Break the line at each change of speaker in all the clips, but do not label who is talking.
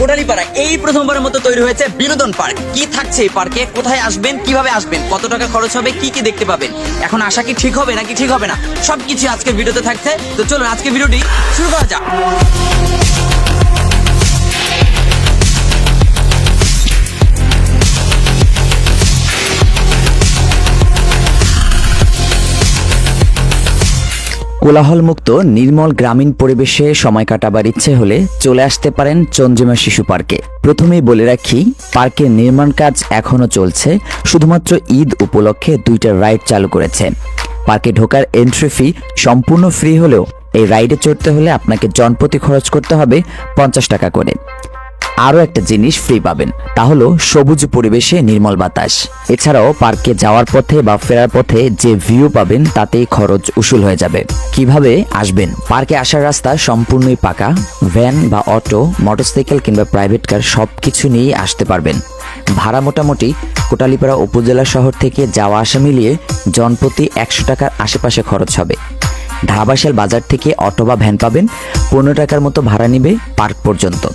কোটালীপাড়া এই প্রথমবারের মতো তৈরি হয়েছে বিনোদন পার্ক। কি থাকছে এই পার্কে, কোথায় আসবেন, কিভাবে আসবেন, কত টাকা খরচ হবে, কি কি দেখতে পাবেন, এখন আসা কি ঠিক হবে নাকি ঠিক হবে না, সবকিছু আজকের ভিডিওতে থাকছে। তো চলুন আজকে ভিডিওটি শুরু করা যাক। কোলাহলমুক্ত নির্মল গ্রামীণ পরিবেশে সময় কাটাবার ইচ্ছে হলে চলে আসতে পারেন চন্দ্রিমা শিশু পার্কে। প্রথমেই বলে রাখি, পার্কের নির্মাণ কাজ এখনো চলছে। শুধুমাত্র ঈদ উপলক্ষে 2টা রাইড চালু করেছে। পার্কে ঢোকার এন্ট্রি ফি সম্পূর্ণ ফ্রি হলেও এই রাইডে চড়তে হলে আপনাকে জনপ্রতি খরচ করতে হবে 50 টাকা করে। আরও একটা জিনিস ফ্রি পাবেন, তা হলো সবুজ পরিবেশে নির্মল বাতাস। এছাড়াও পার্কে যাওয়ার পথে বা ফেরার পথে যে ভিউ পাবেন তাতেই খরচ উসুল হয়ে যাবে। কিভাবে আসবেন? পার্কে আসার রাস্তা সম্পূর্ণই পাকা। ভ্যান বা অটো, মোটরসাইকেল কিংবা প্রাইভেট কার সবকিছু নিয়েই আসতে পারবেন। ভাড়া মোটামুটি কোটালীপাড়া উপজেলা শহর থেকে যাওয়া আসা মিলিয়ে জনপ্রতি 100 টাকার আশেপাশে খরচ হবে। ধারাবাসাল বাজার থেকে অটো বা ভ্যান পাবেন। 15 টাকার মতো ভাড়া নিবে পার্ক পর্যন্ত।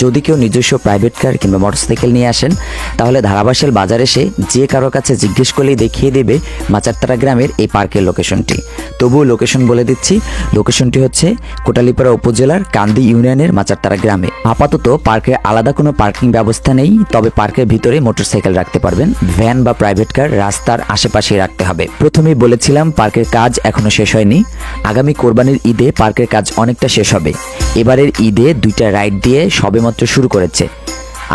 যদি কেউ নিজস্ব প্রাইভেট কার কিংবা মোটরসাইকেল নিয়ে আসেন তাহলে ধারাবাসাল বাজার এসে যে কারো কাছে জিজ্ঞেস করলেই দেখিয়ে দেবে মাচারতারা গ্রামের এই পার্কের লোকেশনটি। তবুও লোকেশন বলে দিচ্ছি, লোকেশনটি হচ্ছে কোটালীপাড়া উপজেলার কান্দি ইউনিয়নের মাচারতারা গ্রামে। আপাতত পার্কের আলাদা কোনো পার্কিং ব্যবস্থা নেই, তবে পার্কের ভিতরে মোটরসাইকেল রাখতে পারবেন। ভ্যান বা প্রাইভেট কার রাস্তার আশেপাশে রাখতে হবে। প্রথমেই বলেছিলাম পার্কের কাজ এখনো শেষ হয়নি। আগামী কোরবানির ঈদে পার্কের কাজ অনেকটা শেষ হবে। এবারের ঈদে 2টা রাইড দিয়ে সবেমাত্র শুরু করেছে।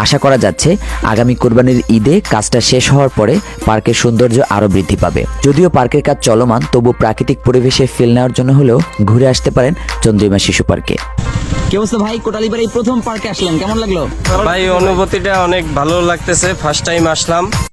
আশা করা যাচ্ছে আগামী কোরবানির ঈদে কাজটা শেষ হওয়ার পরে পার্কের সৌন্দর্য আরও বৃদ্ধি পাবে। যদিও পার্কের কাজ চলমান, তবু প্রাকৃতিক পরিবেশে ফিল নেওয়ার জন্য হলেও ঘুরে আসতে পারেন চন্দ্রিমা শিশু পার্কে। কি অবস্থা ভাই, কোটালীপাড়া এই প্রথম পার্কে আসলেন, কেমন লাগলো?
ভাই অনুভূতিটা অনেক ভালো লাগতেছে, ফার্স্ট টাইম আসলাম।